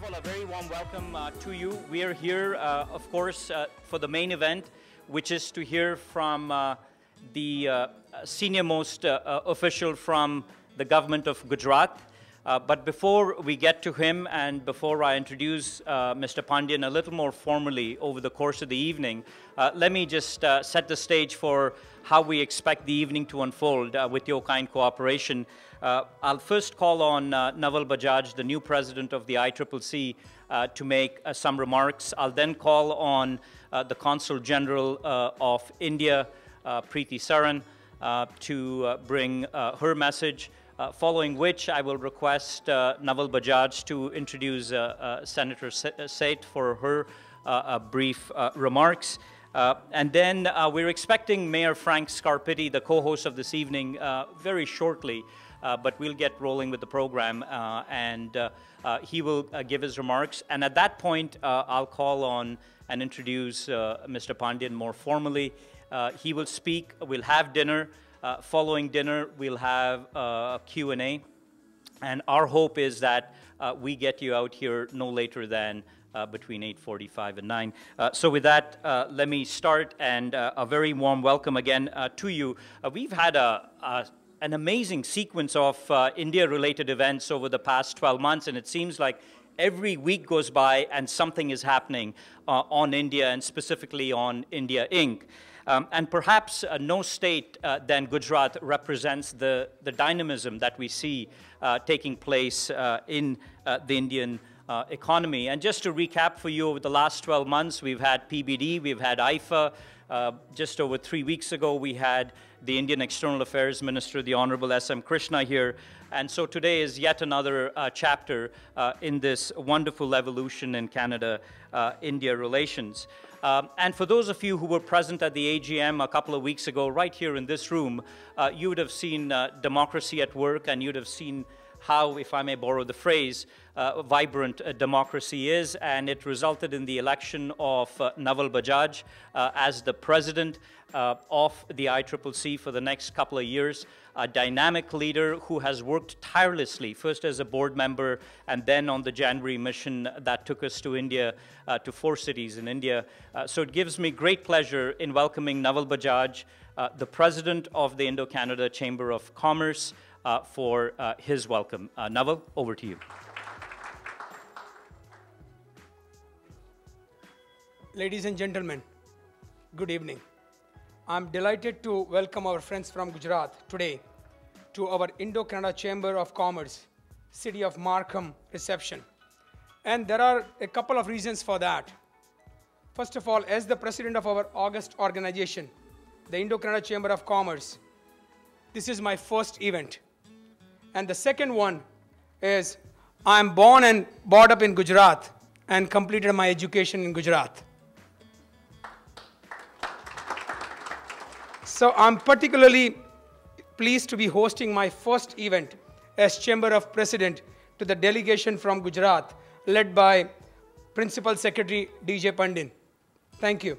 all, a very warm welcome to you. We are here, of course, for the main event, which is to hear from the senior-most official from the government of Gujarat. But before we get to him and before I introduce Mr. Pandian a little more formally over the course of the evening, let me just set the stage for how we expect the evening to unfold with your kind cooperation. I'll first call on Naval Bajaj, the new president of the ICCC, to make some remarks. I'll then call on the Consul General of India, Preeti Saran, to bring her message. Following which, I will request Naval Bajaj to introduce Senator Seth for her brief remarks. And then we're expecting Mayor Frank Scarpitti, the co-host of this evening, very shortly. But we'll get rolling with the program, and he will give his remarks. And at that point, I'll call on and introduce Mr. Pandian more formally. He will speak. We'll have dinner. Following dinner, we'll have a Q&A, and our hope is that we get you out here no later than between 8:45 and 9. So with that, let me start, and a very warm welcome again to you. We've had an amazing sequence of India-related events over the past 12 months, and it seems like every week goes by and something is happening on India, and specifically on India Inc. And perhaps no state than Gujarat represents the dynamism that we see taking place in the Indian economy. And just to recap for you, over the last 12 months, we've had PBD, we've had IFA. Just over 3 weeks ago, we had the Indian External Affairs Minister, the Honorable S.M. Krishna here. And so today is yet another chapter in this wonderful evolution in Canada-India relations. And for those of you who were present at the AGM a couple of weeks ago, right here in this room, you would have seen democracy at work, and you'd have seen how, if I may borrow the phrase, vibrant democracy is, and it resulted in the election of Naval Bajaj as the president of the ICCC for the next couple of years, a dynamic leader who has worked tirelessly, first as a board member and then on the January mission that took us to India, to 4 cities in India. So it gives me great pleasure in welcoming Naval Bajaj, the president of the Indo-Canada Chamber of Commerce, for his welcome. Naval, over to you. Ladies and gentlemen, good evening. I'm delighted to welcome our friends from Gujarat today to our Indo-Canada Chamber of Commerce, City of Markham reception. And there are a couple of reasons for that. First of all, as the president of our August organization, the Indo-Canada Chamber of Commerce, this is my first event. And the second one is I'm born and brought up in Gujarat and completed my education in Gujarat. So I'm particularly pleased to be hosting my first event as Chamber of President to the delegation from Gujarat, led by Principal Secretary DJ Pandian. Thank you.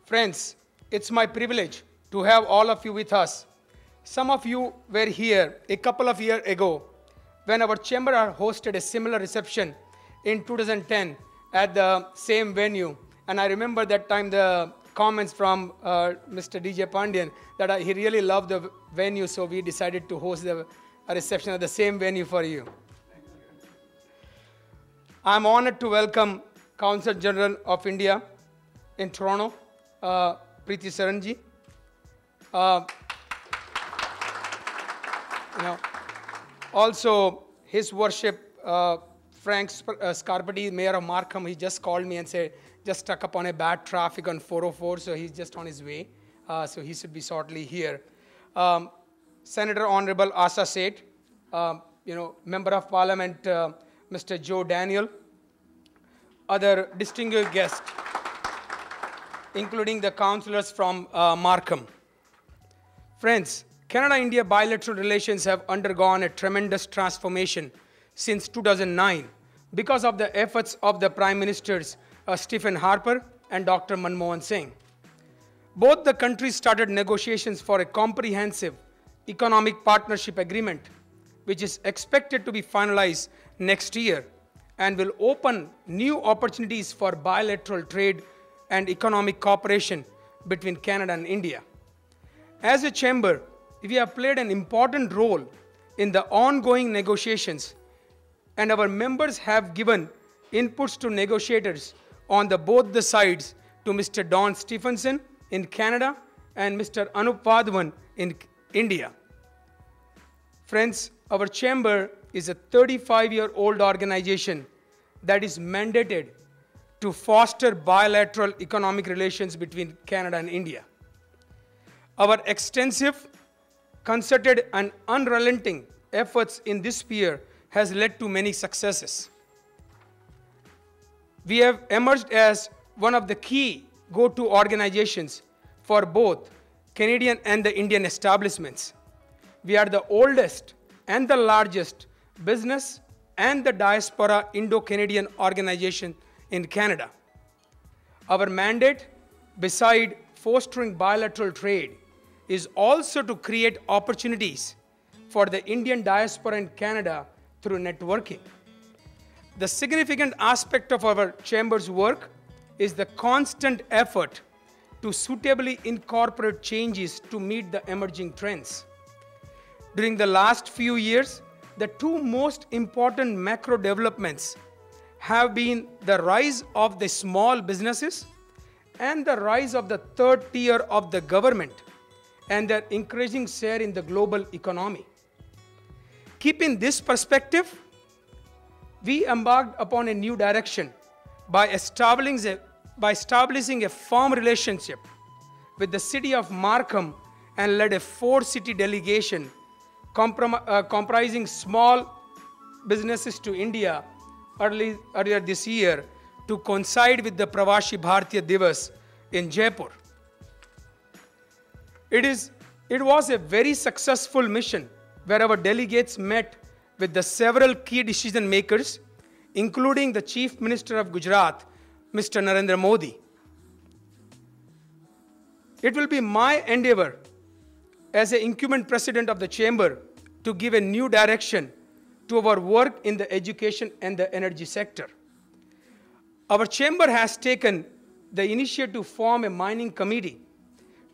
Friends, it's my privilege to have all of you with us. Some of you were here a couple of years ago when our chamber hosted a similar reception in 2010 at the same venue. And I remember that time the comments from Mr. DJ Pandian that he really loved the venue, so we decided to host a reception at the same venue for you. I'm honored to welcome Consul General of India in Toronto, Preeti Saran ji. Also, His Worship Frank Scarpitti, Mayor of Markham, he just called me and said, just stuck up on a bad traffic on 404, so he's just on his way. So he should be shortly here. Senator Honorable Asa Seth, Member of Parliament, Mr. Joe Daniel, other distinguished guests, including the councillors from Markham. Friends, Canada-India bilateral relations have undergone a tremendous transformation since 2009 because of the efforts of the Prime Ministers Stephen Harper and Dr. Manmohan Singh. Both the countries started negotiations for a comprehensive Economic Partnership Agreement, which is expected to be finalized next year and will open new opportunities for bilateral trade and economic cooperation between Canada and India. As a chamber, we have played an important role in the ongoing negotiations, and our members have given inputs to negotiators on both the sides, to Mr. Don Stephenson in Canada and Mr. Anup Wadhawan in India. Friends, our chamber is a 35-year-old organization that is mandated to foster bilateral economic relations between Canada and India. Our extensive, concerted and unrelenting efforts in this sphere has led to many successes. We have emerged as one of the key go-to organizations for both Canadian and the Indian establishments. We are the oldest and the largest business and the diaspora Indo-Canadian organization in Canada. Our mandate, beside fostering bilateral trade, is also to create opportunities for the Indian diaspora in Canada through networking. The significant aspect of our chamber's work is the constant effort to suitably incorporate changes to meet the emerging trends. During the last few years, the two most important macro developments have been the rise of the small businesses and the rise of the third tier of the government and their increasing share in the global economy. Keeping this perspective, we embarked upon a new direction by establishing a firm relationship with the city of Markham and led a 4-city delegation comprising small businesses to India earlier this year to coincide with the Pravasi Bharatiya Divas in Jaipur. It was a very successful mission where our delegates met with the several key decision makers, including the Chief Minister of Gujarat, Mr. Narendra Modi. It will be my endeavor as an incumbent president of the chamber to give a new direction to our work in the education and the energy sector. Our chamber has taken the initiative to form a mining committee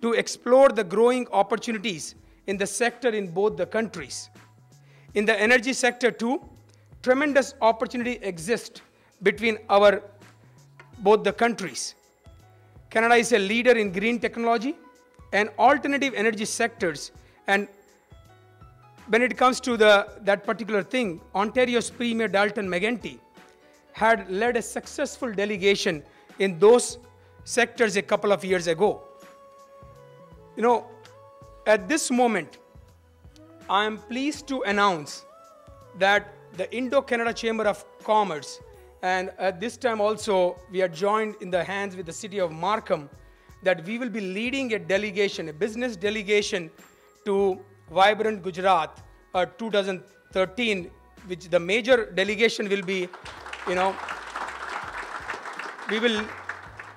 to explore the growing opportunities in the sector in both the countries. In the energy sector too, tremendous opportunity exists between both the countries. Canada is a leader in green technology and alternative energy sectors, and when it comes to that particular thing, Ontario's Premier Dalton McGuinty had led a successful delegation in those sectors a couple of years ago. You know, at this moment, I am pleased to announce that the Indo-Canada Chamber of Commerce, and at this time also we are joined in the hands with the city of Markham, that we will be leading a delegation, a business delegation to Vibrant Gujarat 2013, which the major delegation will be, you know, we will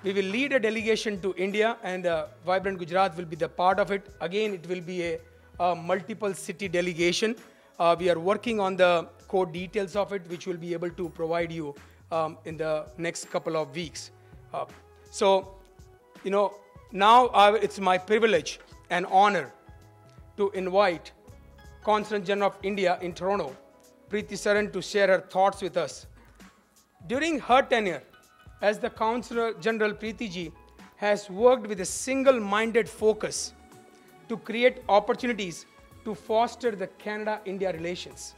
lead a delegation to India, and Vibrant Gujarat will be the part of it. Again, it will be a multiple city delegation. We are working on the core details of it, which we'll be able to provide you in the next couple of weeks. So, you know, now it's my privilege and honor to invite Consul General of India in Toronto, Preeti Saran, to share her thoughts with us. During her tenure as the Consul General, Preeti ji has worked with a single-minded focus to create opportunities to foster the Canada-India relations.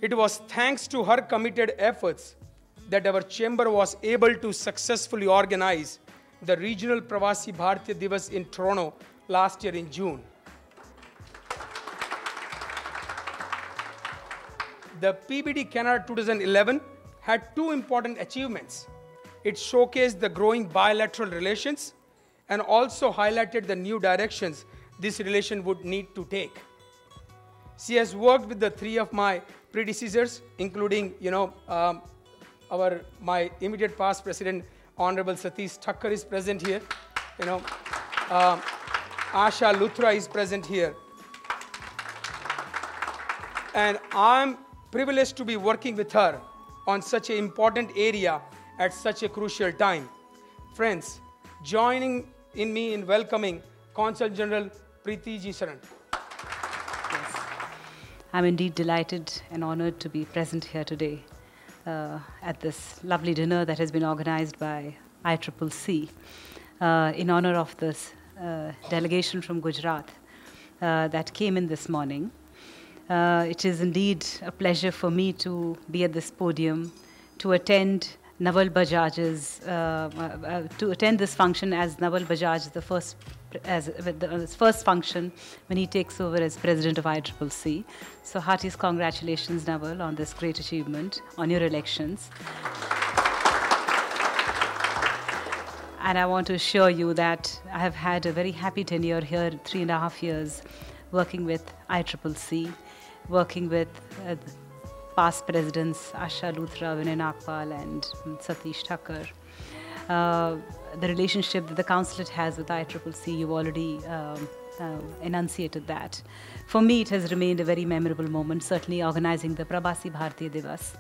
It was thanks to her committed efforts that our chamber was able to successfully organize the regional Pravasi Bharatiya Divas in Toronto last year in June. The PBD Canada 2011 had two important achievements. It showcased the growing bilateral relations and also highlighted the new directions this relation would need to take. She has worked with the three of my predecessors, including, you know, my immediate past president, Honorable Satish Thakkar is present here. You know, Asha Luthra is present here. And I'm privileged to be working with her on such an important area at such a crucial time. Friends, joining in me in welcoming Consul General Preeti Ji Saran. Yes. I'm indeed delighted and honored to be present here today at this lovely dinner that has been organized by ICCC in honor of this delegation from Gujarat that came in this morning. It is indeed a pleasure for me to be at this podium to attend Naval Bajaj's to attend this function as Naval Bajaj the first function when he takes over as president of ICCC. So heartiest congratulations, Naval, on this great achievement, on your elections. And I want to assure you that I have had a very happy tenure here, 3.5 years, working with ICCC, working with past presidents Asha Luthra, Vinay Nagpal, and Satish Thakur. The relationship that the consulate has with ICCC, you've already enunciated that. For me, it has remained a very memorable moment, certainly organizing the Prabasi Bharatiya Divas.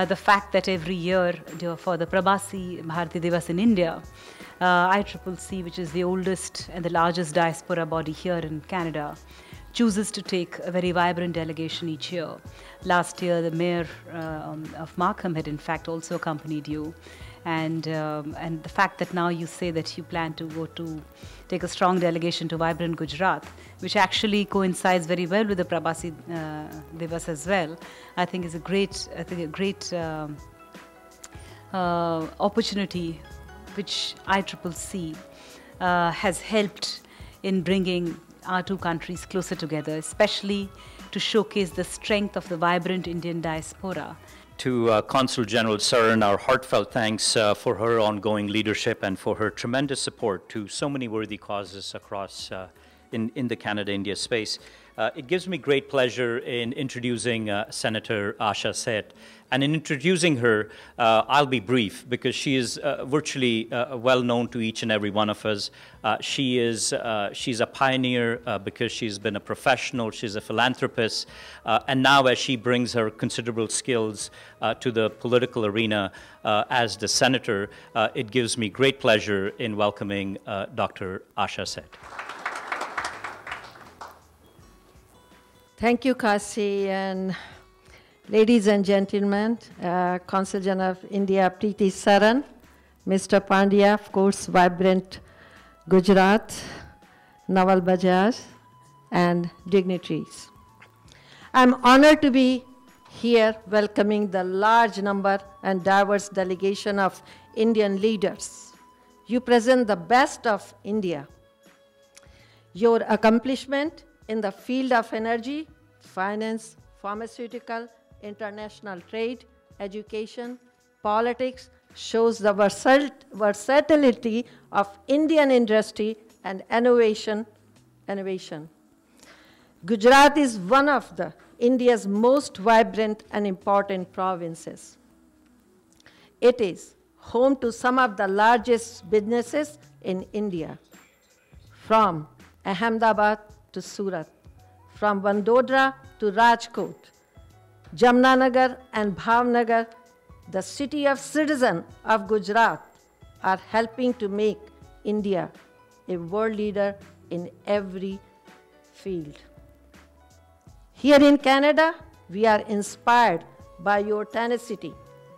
The fact that every year for the Prabasi Bharatiya Divas in India, ICCC, which is the oldest and the largest diaspora body here in Canada, chooses to take a very vibrant delegation each year. Last year, the mayor of Markham had in fact also accompanied you. And the fact that now you say that you plan to go to take a strong delegation to vibrant Gujarat, which actually coincides very well with the Prabasi Divas as well, I think is a great, opportunity which ICCC has helped in bringing our two countries closer together, especially to showcase the strength of the vibrant Indian diaspora. To Consul General Saran, our heartfelt thanks for her ongoing leadership and for her tremendous support to so many worthy causes across in the Canada-India space. It gives me great pleasure in introducing Senator Asha Seth. And in introducing her, I'll be brief because she is virtually well known to each and every one of us. She's a pioneer because she's been a professional, she's a philanthropist, and now as she brings her considerable skills to the political arena as the senator, it gives me great pleasure in welcoming Dr. Asha Seth. Thank you, Kasi, and ladies and gentlemen, Consul General of India, Preeti Saran, Mr. Pandya, of course, vibrant Gujarat, Naval Bajaj, and dignitaries. I'm honored to be here welcoming the large number and diverse delegation of Indian leaders. You present the best of India. Your accomplishment in the field of energy, finance, pharmaceutical, international trade, education, politics shows the versatility of Indian industry and innovation. Gujarat is one of India's most vibrant and important provinces. It is home to some of the largest businesses in India, from Ahmedabad to Surat, from Vandodara to Rajkot, Jamnanagar and Bhavnagar, the city of citizens of Gujarat are helping to make India a world leader in every field. Here in Canada, we are inspired by your tenacity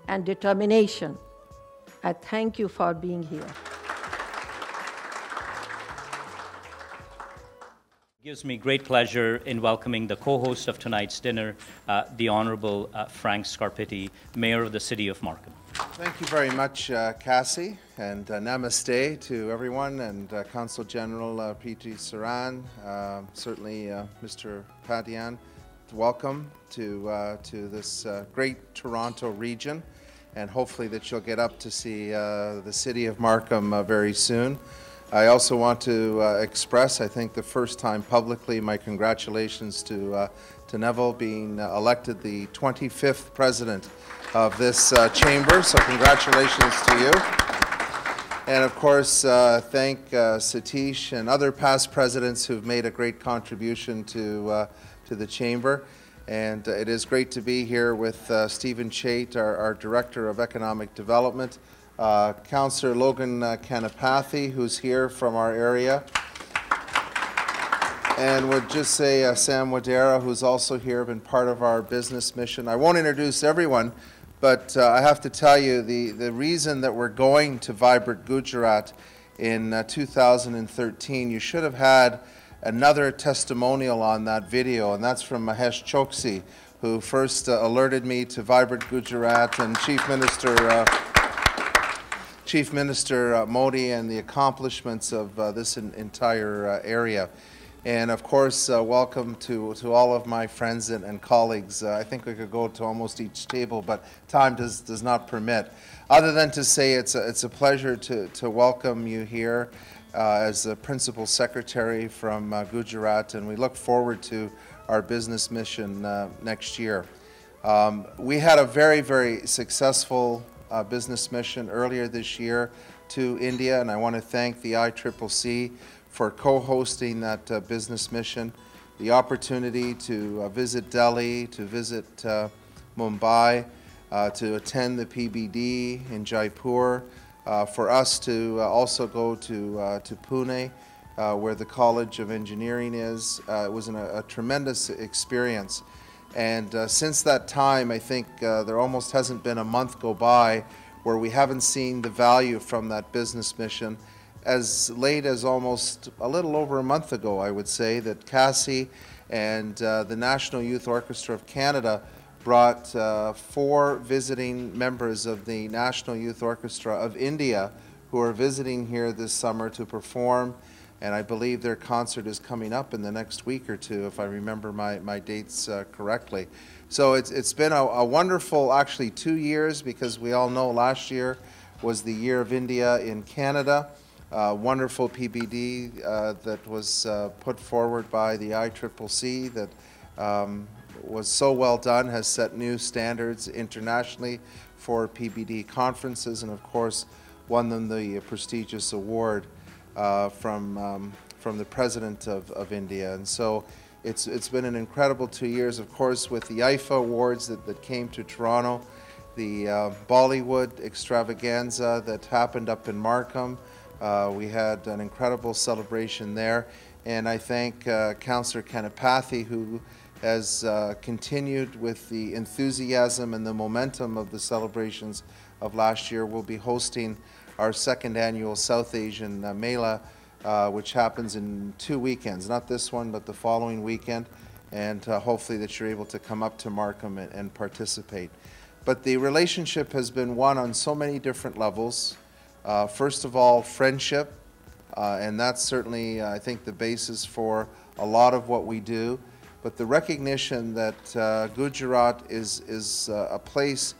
and determination. I thank you for being here. It gives me great pleasure in welcoming the co-host of tonight's dinner, the Honorable Frank Scarpitti, Mayor of the City of Markham. Thank you very much, Cassie, and namaste to everyone, and Consul General Preeti Saran, certainly Mr. Padian. Welcome to this great Toronto region, and hopefully that you'll get up to see the City of Markham very soon. I also want to express, I think the first time publicly, my congratulations to Neville being elected the 25th president of this chamber, so congratulations to you. And of course, thank Satish and other past presidents who've made a great contribution to the chamber. And it is great to be here with Stephen Chait, our Director of Economic Development, Councillor Logan Kanapathy, who's here from our area, and would just say Sam Wadera, who's also here, been part of our business mission. I won't introduce everyone, but I have to tell you the reason that we're going to Vibrant Gujarat in 2013, you should have had another testimonial on that video, and that's from Mahesh Choksi, who first alerted me to Vibrant Gujarat, and Chief Minister Modi, and the accomplishments of this entire area. And of course, welcome to all of my friends and colleagues. I think we could go to almost each table, but time does not permit. Other than to say it's a pleasure to welcome you here as the Principal Secretary from Gujarat, and we look forward to our business mission next year. We had a very, very successful business mission earlier this year to India, and I want to thank the ICCC for co-hosting that business mission. The opportunity to visit Delhi, to visit Mumbai, to attend the PBD in Jaipur, for us to also go to Pune, where the College of Engineering is. It was a tremendous experience. And since that time, I think there almost hasn't been a month go by where we haven't seen the value from that business mission. As late as almost a little over a month ago, I would say, that Cassie and the National Youth Orchestra of Canada brought 4 visiting members of the National Youth Orchestra of India who are visiting here this summer to perform, and I believe their concert is coming up in the next week or two, if I remember my dates correctly. So it's been a wonderful, actually 2 years, because we all know last year was the Year of India in Canada. Wonderful PBD that was put forward by the ICCC that was so well done, has set new standards internationally for PBD conferences, and of course won them the prestigious award from the President of India. And so it's been an incredible 2 years, of course, with the IFA awards that came to Toronto, the Bollywood extravaganza that happened up in Markham. We had an incredible celebration there, and I thank Councillor Kanapathy, who has continued with the enthusiasm and the momentum of the celebrations of last year. We'll be hosting our 2nd annual South Asian Mela, which happens in 2 weekends, not this one, but the following weekend, and hopefully that you're able to come up to Markham and participate. But the relationship has been one on so many different levels. First of all, friendship, and that's certainly, I think, the basis for a lot of what we do. But the recognition that Gujarat is a place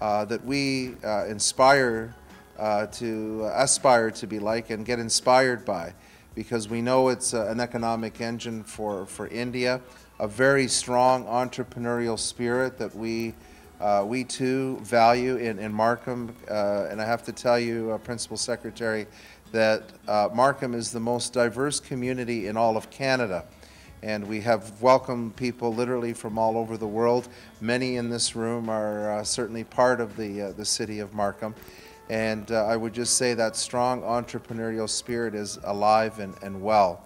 that we aspire to be like and get inspired by, because we know it's an economic engine for India, a very strong entrepreneurial spirit that we too value in Markham, and I have to tell you, Principal Secretary, that Markham is the most diverse community in all of Canada, and we have welcomed people literally from all over the world. Many in this room are certainly part of the city of Markham, and I would just say that strong entrepreneurial spirit is alive and well.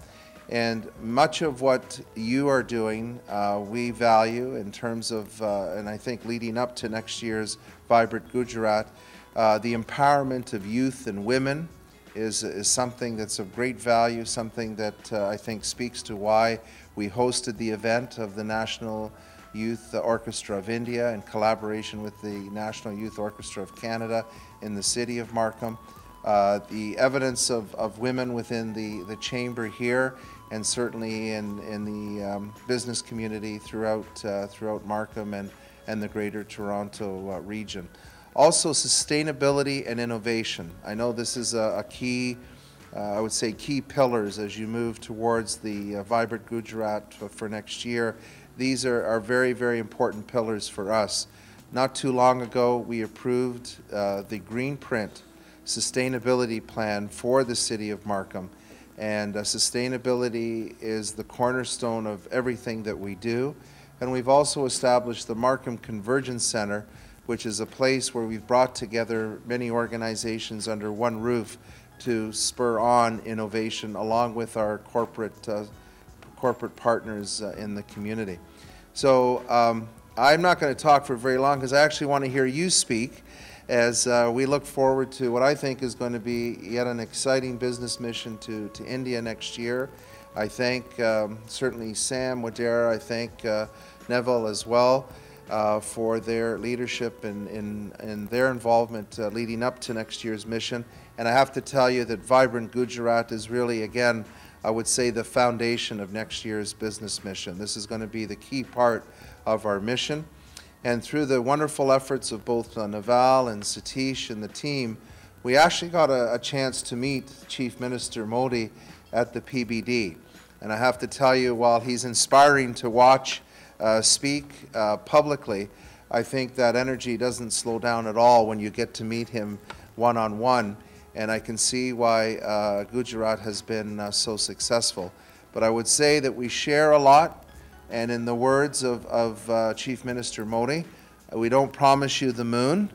And much of what you are doing, we value in terms of, and I think leading up to next year's Vibrant Gujarat, the empowerment of youth and women is something that's of great value, something that I think speaks to why we hosted the event of the National Youth Orchestra of India in collaboration with the National Youth Orchestra of Canada in the city of Markham. The evidence of women within the chamber here, and certainly in the business community throughout Markham and the Greater Toronto region. Also, sustainability and innovation. I know this is a key, I would say, key pillars as you move towards the Vibrant Gujarat for next year. These are very, very important pillars for us. Not too long ago, we approved the Green Print sustainability plan for the city of Markham. And sustainability is the cornerstone of everything that we do. And we've also established the Markham Convergence Center, which is a place where we've brought together many organizations under one roof to spur on innovation along with our corporate partners in the community. So I'm not going to talk for very long because I actually want to hear you speak as we look forward to what I think is going to be yet an exciting business mission to India next year. I thank certainly Sam Wadera, I thank Neville as well for their leadership and their involvement leading up to next year's mission. And I have to tell you that Vibrant Gujarat is really, again, I would say the foundation of next year's business mission. This is going to be the key part of our mission. And through the wonderful efforts of both Naval and Satish and the team, we actually got a chance to meet Chief Minister Modi at the PBD. And I have to tell you, while he's inspiring to watch speak publicly, I think that energy doesn't slow down at all when you get to meet him one-on-one. And I can see why Gujarat has been so successful. But I would say that we share a lot, and in the words of Chief Minister Modi, we don't promise you the moon,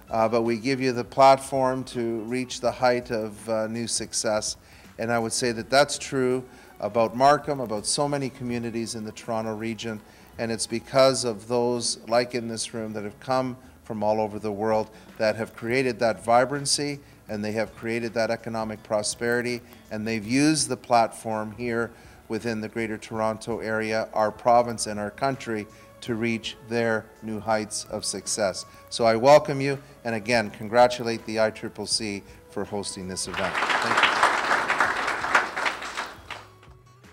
but we give you the platform to reach the height of new success. And I would say that that's true about Markham, about so many communities in the Toronto region, and it's because of those like in this room that have come from all over the world that have created that vibrancy, and they have created that economic prosperity, and they've used the platform here within the Greater Toronto Area, our province and our country, to reach their new heights of success. So I welcome you, and again, congratulate the ICCC for hosting this event. Thank you.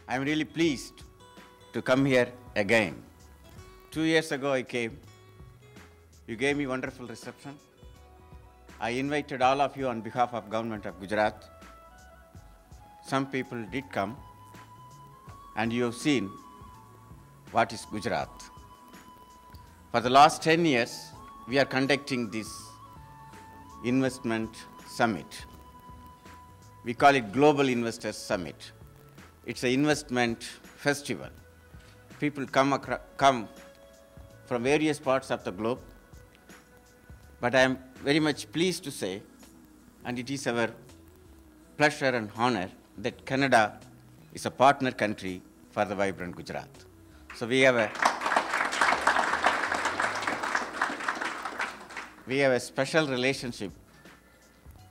I'm really pleased to come here again. 2 years ago I came. You gave me a wonderful reception. I invited all of you on behalf of Government of Gujarat. Some people did come, and you have seen what is Gujarat. For the last 10 years, we are conducting this investment summit. We call it Global Investors Summit. It's an investment festival. People come from various parts of the globe. But I am very much pleased to say, and it is our pleasure and honor, that Canada is a partner country for the Vibrant Gujarat. So we have a special relationship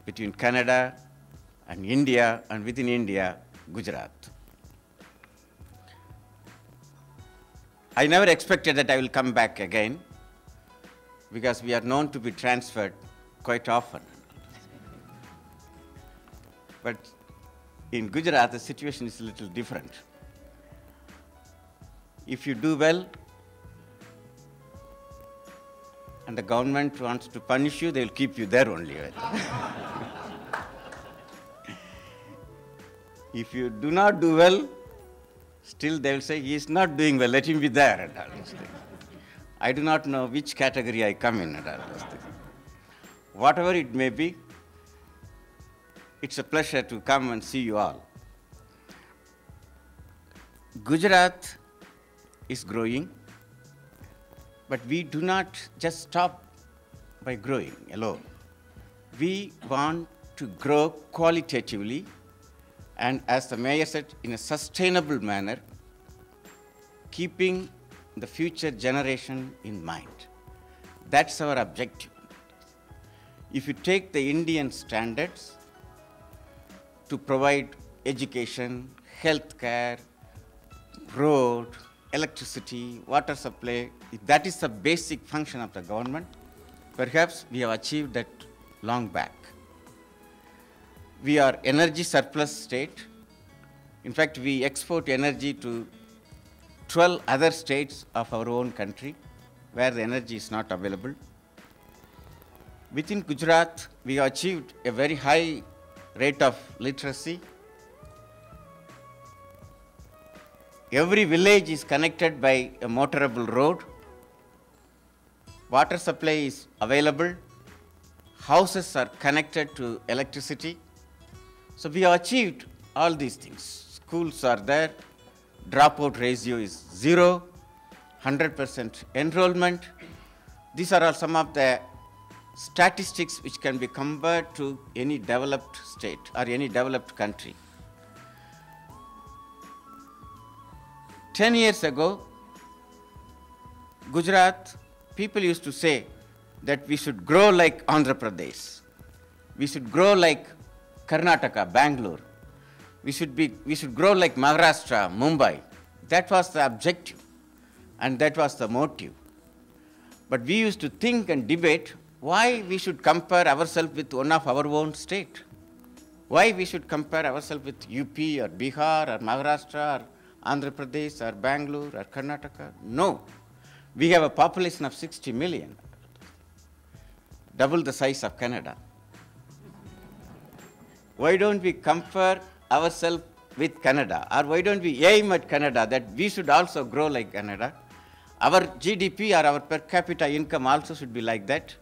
between Canada and India, and within India, Gujarat. I never expected that I will come back again, because we are known to be transferred quite often. But in Gujarat, the situation is a little different. If you do well, and the government wants to punish you, they will keep you there only. If you do not do well, still they will say, he is not doing well, let him be there. And all these things. I do not know which category I come in. And all those things. Whatever it may be, it's a pleasure to come and see you all. Gujarat is growing, but we do not just stop by growing alone. We want to grow qualitatively, and as the mayor said, in a sustainable manner, keeping the future generation in mind. That's our objective. If you take the Indian standards to provide education, health care, road, electricity, water supply, if that is the basic function of the government, perhaps we have achieved that long back. We are energy surplus state. In fact, we export energy to 12 other states of our own country where the energy is not available. Within Gujarat, we have achieved a very high rate of literacy. Every village is connected by a motorable road. Water supply is available. Houses are connected to electricity. So we have achieved all these things. Schools are there. Dropout ratio is 0. 100% enrollment. These are all some of the statistics which can be compared to any developed state or any developed country. 10 years ago, Gujarat, people used to say that we should grow like Andhra Pradesh. We should grow like Karnataka, Bangalore. We should grow like Maharashtra, Mumbai. That was the objective and that was the motive. But we used to think and debate why we should compare ourselves with one of our own state. Why we should compare ourselves with UP or Bihar or Maharashtra or Andhra Pradesh or Bangalore or Karnataka. No. We have a population of 60 million, double the size of Canada. Why don't we compare ourselves with Canada? Or why don't we aim at Canada that we should also grow like Canada? Our GDP or our per capita income also should be like that.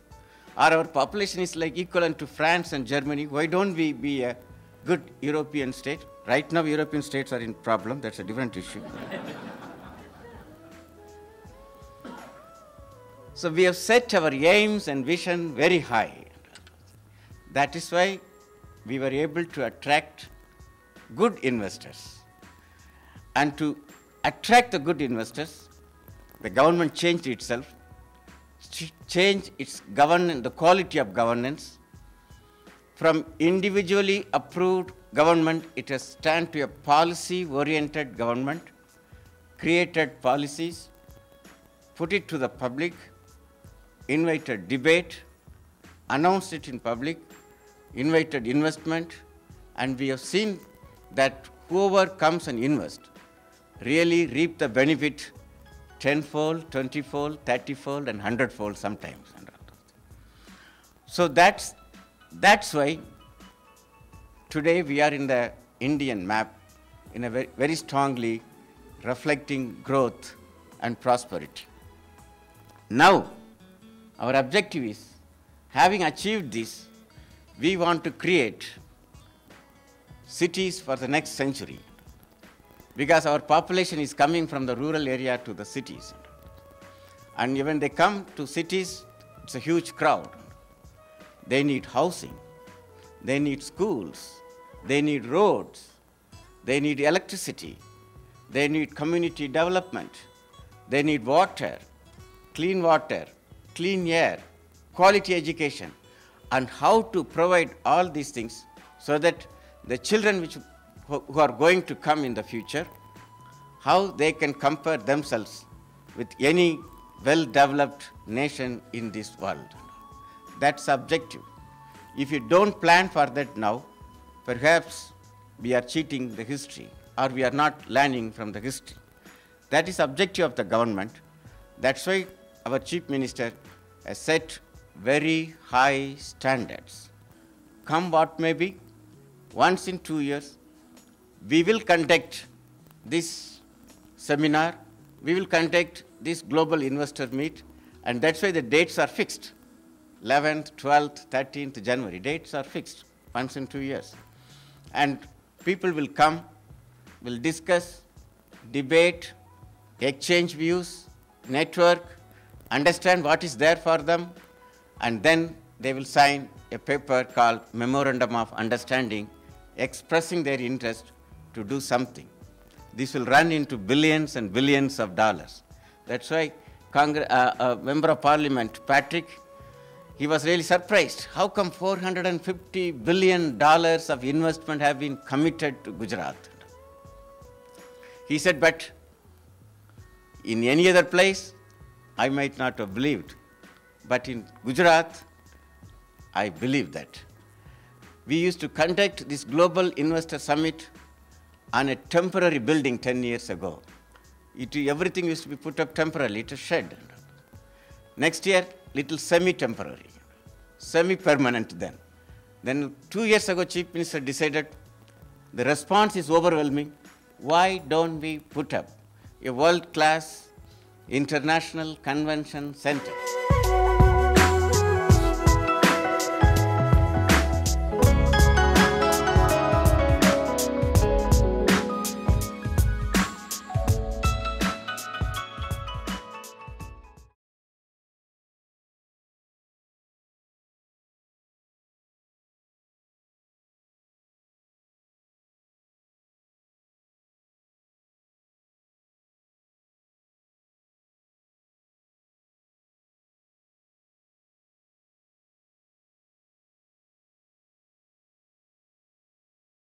Or our population is like equivalent to France and Germany. Why don't we be a good European state? Right now, European states are in problem. That's a different issue. So we have set our aims and vision very high. That is why we were able to attract good investors. And to attract the good investors, the government changed itself, changed its governance, the quality of governance. From individually approved government, it has turned to a policy-oriented government, created policies, put it to the public, invited debate, announced it in public, invited investment, and we have seen that whoever comes and invests really reap the benefit 10-fold, 20-fold, 30-fold, and 100-fold sometimes. So that's why today we are in the Indian map in a very, very strongly reflecting growth and prosperity. Now, our objective is, having achieved this, we want to create cities for the next century, because our population is coming from the rural area to the cities. And when they come to cities, it's a huge crowd. They need housing, they need schools, they need roads, they need electricity, they need community development, they need water, clean air, quality education, and how to provide all these things so that the children who are going to come in the future, how they can compare themselves with any well-developed nation in this world. That's objective. If you don't plan for that now, perhaps we are cheating the history or we are not learning from the history. That is objective of the government. That's why our Chief Minister has set very high standards. Come what may be, once in 2 years, we will conduct this seminar, we will conduct this global investor meet, and that's why the dates are fixed. 11th, 12th, 13th January, dates are fixed once in 2 years. And people will come, will discuss, debate, exchange views, network, understand what is there for them, and then they will sign a paper called Memorandum of Understanding, expressing their interest to do something. This will run into billions and billions of dollars. That's why Member of Parliament, Patrick, he was really surprised. How come $450 billion of investment have been committed to Gujarat? He said, but in any other place, I might not have believed. But in Gujarat, I believe that. We used to conduct this Global Investor Summit on a temporary building 10 years ago. Everything used to be put up temporarily, it was shed. Next year, little semi-temporary, semi-permanent then. Then 2 years ago, Chief Minister decided the response is overwhelming. Why don't we put up a world-class international convention center?